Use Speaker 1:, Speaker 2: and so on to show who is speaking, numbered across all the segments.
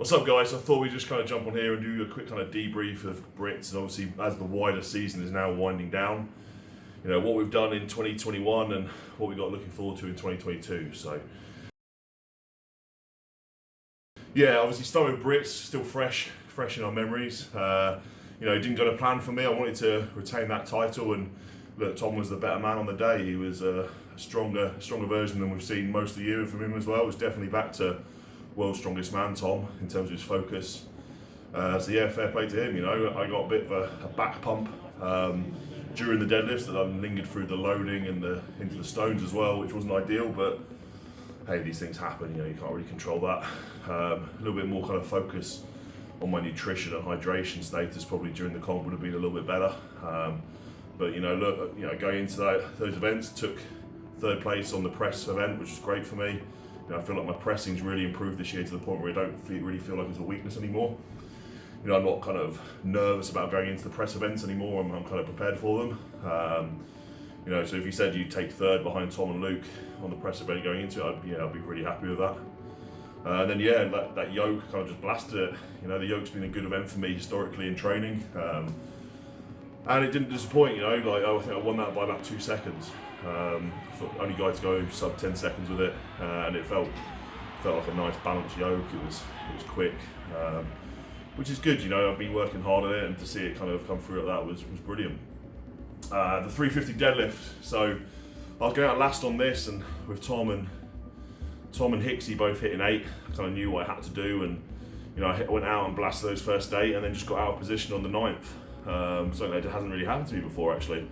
Speaker 1: What's up, guys? I thought we'd just kind of jump on here and do a quick kind of debrief of Brits, and obviously as the wider season is now winding down, you know, what we've done in 2021 and what we've got looking forward to in 2022. So yeah, obviously starting with Brits, still fresh in our memories. You know, it didn't go to plan for me. I wanted to retain that title, and look, Tom was the better man on the day. He was a stronger version than we've seen most of the year from him as well. It was definitely back to world's strongest man, Tom, in terms of his focus. So yeah, fair play to him. You know, I got a bit of a back pump during the deadlifts that I lingered through the loading and into the stones as well, which wasn't ideal, but hey, these things happen. You know, you can't really control that. A little bit more kind of focus on my nutrition and hydration status probably during the comp would have been a little bit better. But you know, look, you know, going into those events, took third place on the press event, which was great for me. You know, I feel like my pressing's really improved this year to the point where I don't really feel like it's a weakness anymore. You know, I'm not kind of nervous about going into the press events anymore. I'm kind of prepared for them. You know, so if you said you'd take third behind Tom and Luke on the press event going into it, I'd be pretty happy with that. And then yeah, that yoke kind of just blasted it. You know, the yoke's been a good event for me historically in training, and it didn't disappoint. You know, like I think I won that by about 2 seconds. Only guy to go sub 10 seconds with it, and it felt like a nice balanced yoke. It was quick, which is good. You know, I've been working hard on it, and to see it kind of come through like that was brilliant. The 350 deadlift. So I was going out last on this, and with Tom and Hicksy both hitting 8, I kind of knew what I had to do, and you know, I went out and blasted those first 8, and then just got out of position on the 9th. Something that hasn't really happened to me before, actually.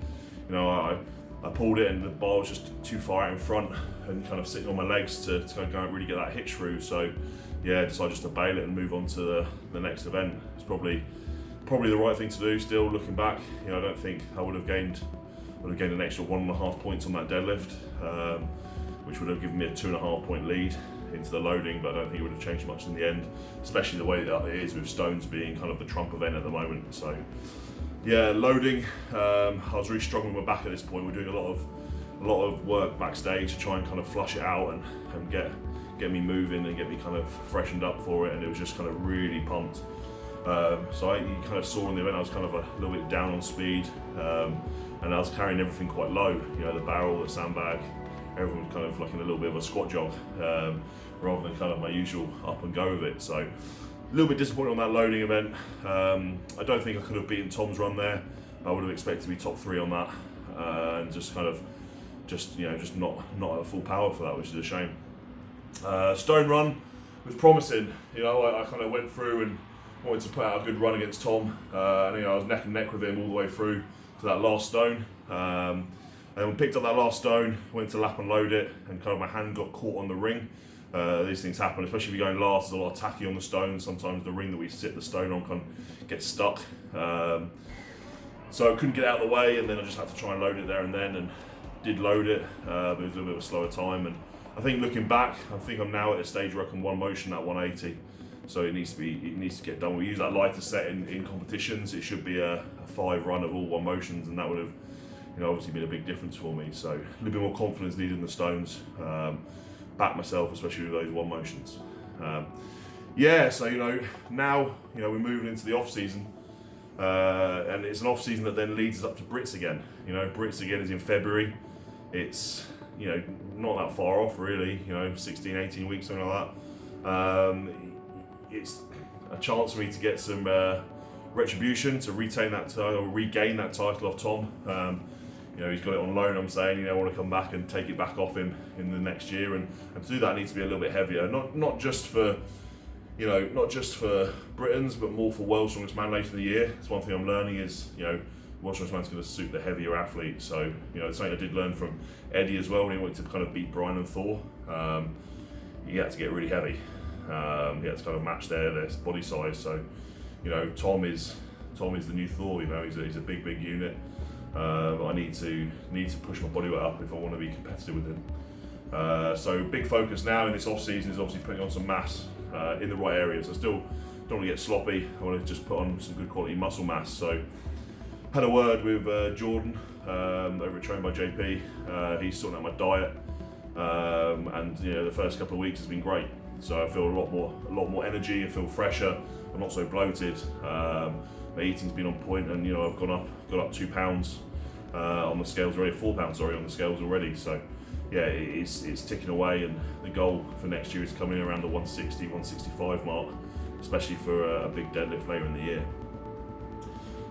Speaker 1: You know, I pulled it, and the bar was just too far out in front, and kind of sitting on my legs to kind of go and really get that hitch through. So yeah, I decided just to bail it and move on to the next event. It's probably the right thing to do. Still looking back, you know, I don't think I would have gained an extra 1.5 points on that deadlift, which would have given me a 2.5 point lead into the loading, but I don't think it would have changed much in the end, especially the way that it is with stones being kind of the trump event at the moment. So yeah, loading, I was really struggling with my back at this point. We're doing a lot of work backstage to try and kind of flush it out and get me moving and get me kind of freshened up for it, and it was just kind of really pumped. So you kind of saw in the event I was kind of a little bit down on speed, and I was carrying everything quite low. You know, the barrel, the sandbag, everyone was kind of like in a little bit of a squat jog, rather than kind of my usual up and go with it. So a little bit disappointed on that loading event. I don't think I could have beaten Tom's run there. I would have expected to be top 3 on that, and just not at full power for that, which is a shame. Stone run was promising. You know, I kind of went through and wanted to put out a good run against Tom, and you know, I was neck and neck with him all the way through to that last stone. And when I picked up that last stone, went to lap and load it, and kind of my hand got caught on the ring. These things happen, especially if you're going last. There's a lot of tacky on the stone. Sometimes the ring that we sit the stone on can get stuck. So I couldn't get out of the way, and then I just had to try and load it there and then, and did load it, but it was a little bit of a slower time. And I think looking back, I think I'm now at a stage where I can one motion at 180. So it needs to get done. We use that lighter set in competitions. It should be a 5 run of all one motions, and that would have, you know, obviously been a big difference for me. So a little bit more confidence needed in the stones. Back myself, especially with those one motions. Yeah, so you know, now you know we're moving into the off season, and it's an off season that then leads us up to Brits again. You know, Brits again is in February. It's, you know, not that far off really. You know, 16, 18 weeks, something like that. It's a chance for me to get some retribution, to retain that title, or regain that title off Tom. You know, he's got it on loan, I'm saying. You know, I want to come back and take it back off him in the next year, and to do that, it needs to be a little bit heavier. Not just for, you know, not just for Britons, but more for World's Strongest Man later in the year. It's one thing I'm learning is, you know, World's Strongest Man's going to suit the heavier athlete. So, you know, it's something I did learn from Eddie as well when he wanted to kind of beat Brian and Thor. You had to get really heavy. He had to kind of match their body size. So, you know, Tom is the new Thor. You know, he's a big unit. I need to push my body weight up if I want to be competitive with him. So big focus now in this off season is obviously putting on some mass in the right areas. I still don't want to get sloppy. I want to just put on some good quality muscle mass. So had a word with Jordan over at Trained by JP. He's sorting out my diet, and you know, the first couple of weeks has been great. So I feel a lot more energy. I feel fresher. I'm not so bloated. My eating's been on point, and you know, I've got up 2 pounds on the scales already. 4 pounds, sorry, on the scales already. So yeah, it's ticking away, and the goal for next year is coming in around the 160, 165 mark, especially for a big deadlift later in the year.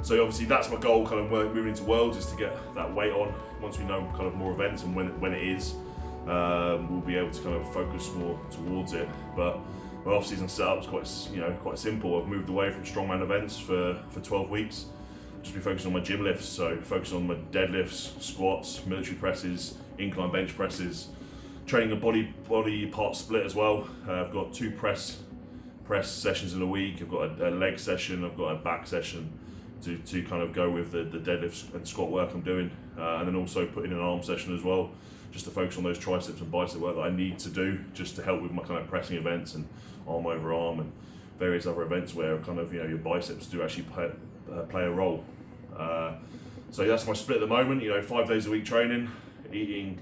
Speaker 1: So obviously that's my goal, kind of moving into Worlds, is to get that weight on. Once we know kind of more events and when it is, we'll be able to kind of focus more towards it. But my off-season setup is quite simple. I've moved away from strongman events for 12 weeks. Just be focusing on my gym lifts, so focusing on my deadlifts, squats, military presses, incline bench presses, training a body part split as well. I've got 2 press sessions in a week. I've got a leg session, I've got a back session to kind of go with the deadlifts and squat work I'm doing, and then also put in an arm session as well, just to focus on those triceps and bicep work that I need to do, just to help with my kind of pressing events and arm over arm and various other events where kind of, you know, your biceps do actually play a role. So that's my split at the moment. You know, 5 days a week training, eating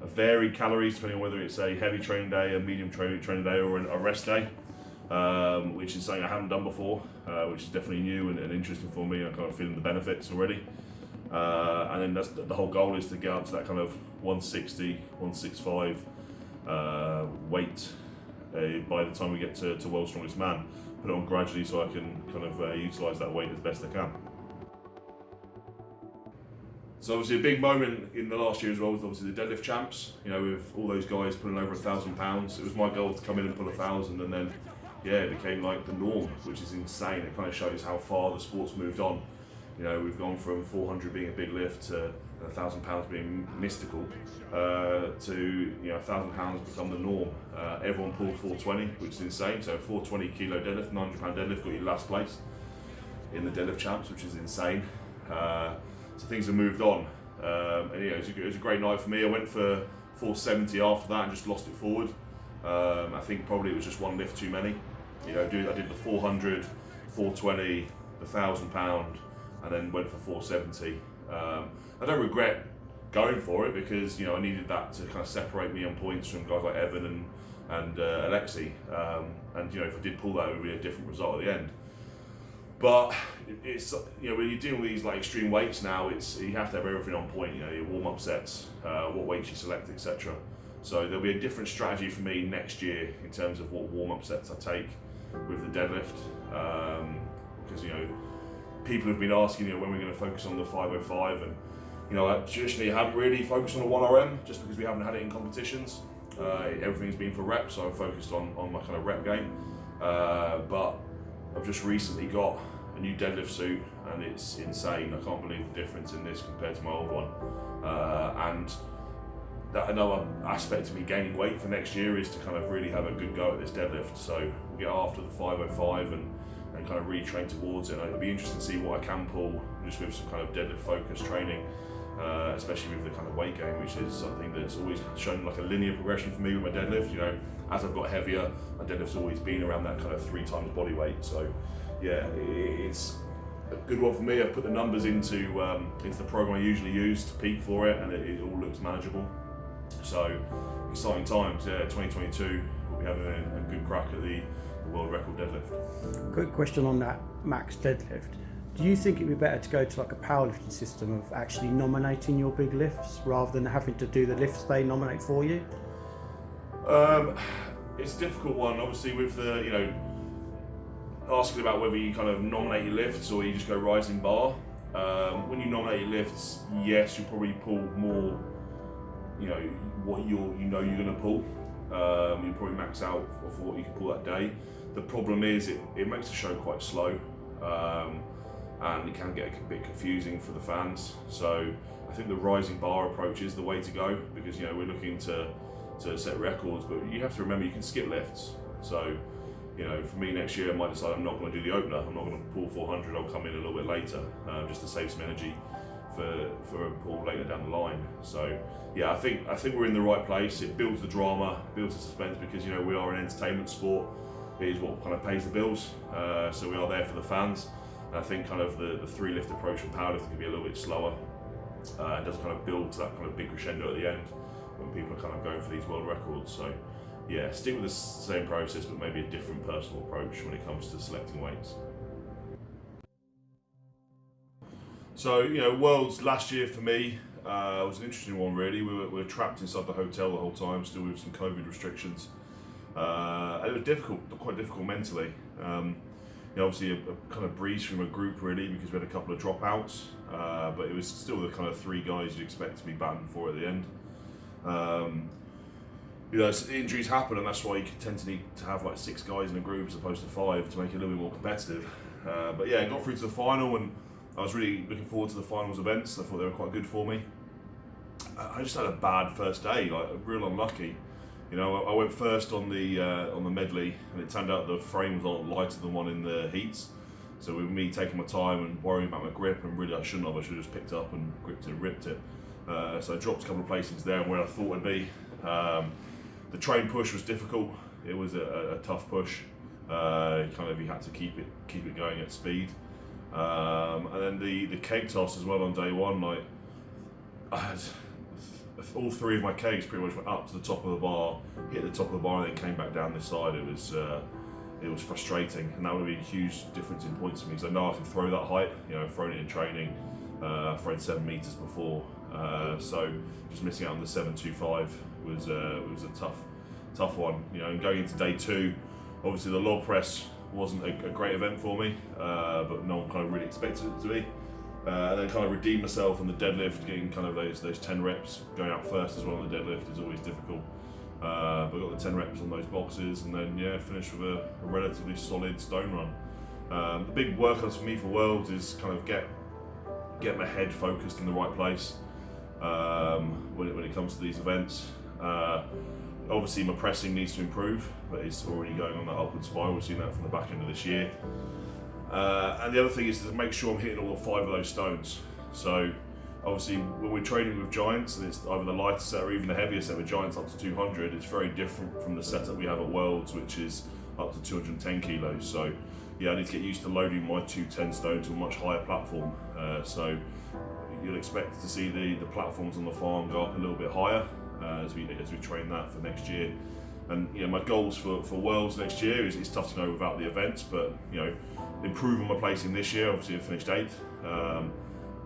Speaker 1: a varied calories depending on whether it's a heavy training day, a medium training day, or a rest day, which is something I haven't done before, which is definitely new and interesting for me. I'm kind of feeling the benefits already. And then that's the whole goal, is to get up to that kind of 160, 165 weight by the time we get to World's Strongest Man. Put it on gradually so I can kind of utilise that weight as best I can. So obviously a big moment in the last year as well was obviously the Deadlift Champs. You know, with all those guys pulling over 1,000 pounds. It was my goal to come in and pull 1,000, and then yeah, it became like the norm, which is insane. It kind of shows how far the sport's moved on. You know, we've gone from 400 being a big lift to 1,000 pounds being mystical, to, you know, 1,000 pounds become the norm. Everyone pulled 420, which is insane. So 420 kilo deadlift, 900 pound deadlift got you last place in the Deadlift Champs, which is insane. So things have moved on, and yeah, it was a great night for me. I went for 470 after that and just lost it forward. I think probably it was just one lift too many. You know, I did the 400, 420, the 1,000 pound, and then went for 470. I don't regret going for it, because, you know, I needed that to kind of separate me on points from guys like Evan and Alexi. And you know, if I did pull that, it would be a different result at the end. But it's, you know, when you're dealing with these like extreme weights now, you have to have everything on point. You know, your warm-up sets, what weights you select, etc. So there'll be a different strategy for me next year in terms of what warm-up sets I take with the deadlift, because, you know, people have been asking, you know, when we're going to focus on the 505, and, you know, I traditionally haven't really focused on the 1RM just because we haven't had it in competitions. Everything's been for reps, so I've focused on my kind of rep game. But I've just recently got a new deadlift suit, and it's insane. I can't believe the difference in this compared to my old one. And that another aspect of me gaining weight for next year is to kind of really have a good go at this deadlift. So we'll get after the 505 and kind of really train towards it. And it'll be interesting to see what I can pull just with some kind of deadlift focused training, especially with the kind of weight gain, which is something that's always shown like a linear progression for me with my deadlift. You know, as I've got heavier, my deadlift's always been around that kind of 3 times body weight. So yeah, it's a good one for me. I've put the numbers into the program I usually use to peak for it, and it all looks manageable. So exciting times. Yeah, 2022 we'll be having a good crack at the world record deadlift.
Speaker 2: Quick question on that max deadlift. Do you think it'd be better to go to like a powerlifting system of actually nominating your big lifts rather than having to do the lifts they nominate for you?
Speaker 1: It's a difficult one, obviously, with the, you know, asking about whether you kind of nominate your lifts or you just go rising bar. When you nominate your lifts, yes, you'll probably pull more, you know, what you're going to pull. You'll probably max out for what you can pull that day. The problem is it makes the show quite slow, and it can get a bit confusing for the fans. So I think the rising bar approach is the way to go, because, you know, we're looking to set records, but you have to remember you can skip lifts. So, you know, for me next year, I might decide I'm not going to do the opener. I'm not going to pull 400. I'll come in a little bit later, just to save some energy for a pull later down the line. So, yeah, I think we're in the right place. It builds the drama, builds the suspense, because, you know, we are an entertainment sport. It is what kind of pays the bills. So we are there for the fans. And I think kind of the 3-lift approach from powerlifting can be a little bit slower. It doesn't kind of build to that kind of big crescendo at the end when people are kind of going for these world records. So yeah, stick with the same process, but maybe a different personal approach when it comes to selecting weights. So, you know, Worlds last year for me was an interesting one really. We were trapped inside the hotel the whole time, still with some COVID restrictions. And it was difficult, quite difficult mentally. You know, obviously a kind of breeze from a group really, because we had a couple of dropouts, but it was still the kind of 3 guys you'd expect to be batting for at the end. You know, injuries happen, and that's why you tend to need to have like 6 guys in a group as opposed to 5 to make it a little bit more competitive. But yeah, I got through to the final, and I was really looking forward to the finals events. I thought they were quite good for me. I just had a bad first day, like real unlucky. You know, I went first on the medley, and it turned out the frame was a lot lighter than one in the heats. So with me taking my time and worrying about my grip, and really I shouldn't have. I should have just picked up and gripped it and ripped it. So I dropped a couple of placings there and where I thought I'd be. The train push was difficult. It was a tough push. You had to keep it going at speed. And then the keg toss as well on day one. Like I had all 3 of my kegs pretty much went up to the top of the bar, hit the top of the bar, and then came back down this side. It was frustrating, and that would have been a huge difference in points for me, because I know I can throw that height. You know, I've thrown it in training. I've thrown 7 meters before, so just missing out on the 7.25 was a tough one. You know, and going into day 2, obviously the log press wasn't a great event for me, but no one kind of really expected it to be. And then kind of redeem myself on the deadlift, getting kind of those 10 reps, going out first as well on the deadlift is always difficult. But I got the 10 reps on those boxes, and then yeah, finished with a relatively solid stone run. The big workouts for me for Worlds is kind of get my head focused in the right place when it comes to these events. Obviously my pressing needs to improve, but it's already going on that upward spiral. We've seen that from the back end of this year. And the other thing is to make sure I'm hitting all 5 of those stones. So obviously when we're training with giants, and it's either the lighter set or even the heavier set with giants up to 200, it's very different from the setup we have at Worlds, which is up to 210 kilos. So yeah, I need to get used to loading my 210 stone to a much higher platform. So you'll expect to see the platforms on the farm go up a little bit higher as we train that for next year. And you know, my goals for Worlds next year is tough to know without the events, but you know, improve on my placing this year. Obviously I finished 8th,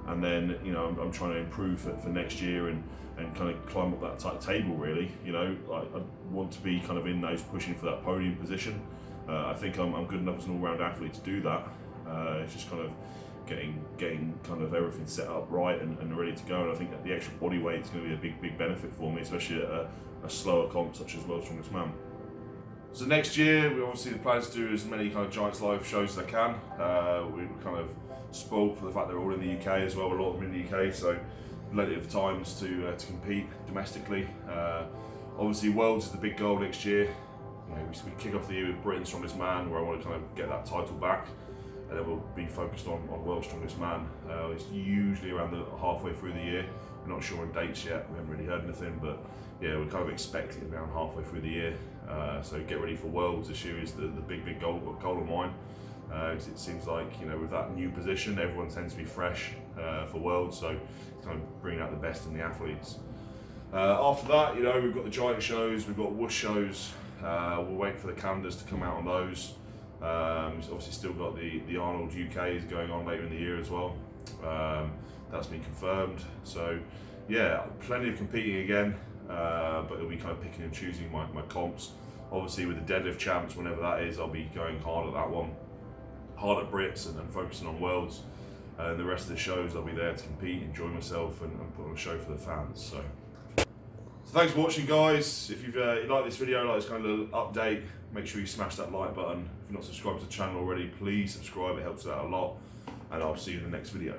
Speaker 1: and then you know, I'm trying to improve for next year and kind of climb up that tight table really. You know, I want to be kind of in those pushing for that podium position. I think I'm good enough as an all-round athlete to do that. It's just kind of getting kind of everything set up right and ready to go. And I think that the extra body weight is going to be a big benefit for me, especially at a slower comp such as World's Strongest Man. So next year, we obviously the plan is to do as many kind of Giants Live shows as I can. We're kind of spoiled for the fact they're all in the UK as well. A lot of them in the UK, so plenty of times to compete domestically. Obviously, Worlds is the big goal next year. You know, we kick off the year with Britain's Strongest Man, where I want to kind of get that title back, and then we'll be focused on World's Strongest Man. It's usually around the halfway through the year. We're not sure on dates yet. We haven't really heard anything, but yeah, we're kind of expecting it around halfway through the year. So get ready for Worlds this year is the big goal of mine. Because it seems like, you know, with that new position, everyone tends to be fresh for Worlds, so it's kind of bringing out the best in the athletes. After that, you know, we've got the giant shows, we've got whoosh shows. We'll wait for the calendars to come out on those. Obviously still got the Arnold UK is going on later in the year as well. That's been confirmed. So yeah, plenty of competing again, but it'll be kind of picking and choosing my comps. Obviously with the Deadlift Champs, whenever that is, I'll be going hard at that one. Hard at Brits and focusing on Worlds. And the rest of the shows, I'll be there to compete, enjoy myself, and put on a show for the fans. So thanks for watching, guys. If you like this video, like this kind of update, make sure you smash that like button. If you're not subscribed to the channel already, please subscribe. It helps out a lot. And I'll see you in the next video.